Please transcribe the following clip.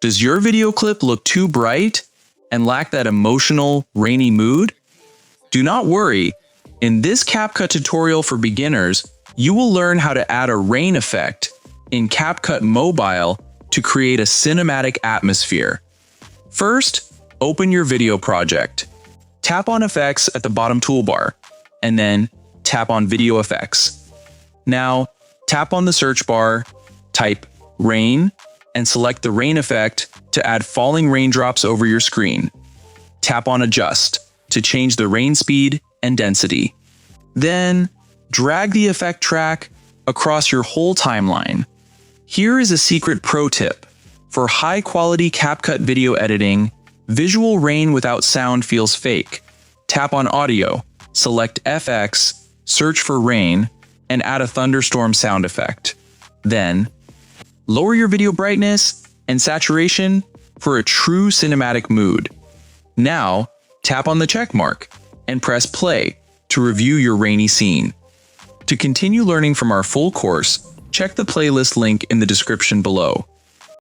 Does your video clip look too bright and lack that emotional, rainy mood? Do not worry. In this CapCut tutorial for beginners, you will learn how to add a rain effect in CapCut Mobile to create a cinematic atmosphere. First, open your video project. Tap on Effects at the bottom toolbar, and then tap on Video Effects. Now, tap on the search bar, type Rain, and select the rain effect to add falling raindrops over your screen. Tap on Adjust to change the rain speed and density. Then, drag the effect track across your whole timeline. Here is a secret pro tip. For high-quality CapCut video editing, visual rain without sound feels fake. Tap on Audio, select FX, search for rain, and add a thunderstorm sound effect. Then, lower your video brightness and saturation for a true cinematic mood. Now, tap on the check mark and press play to review your rainy scene. To continue learning from our full course, check the playlist link in the description below.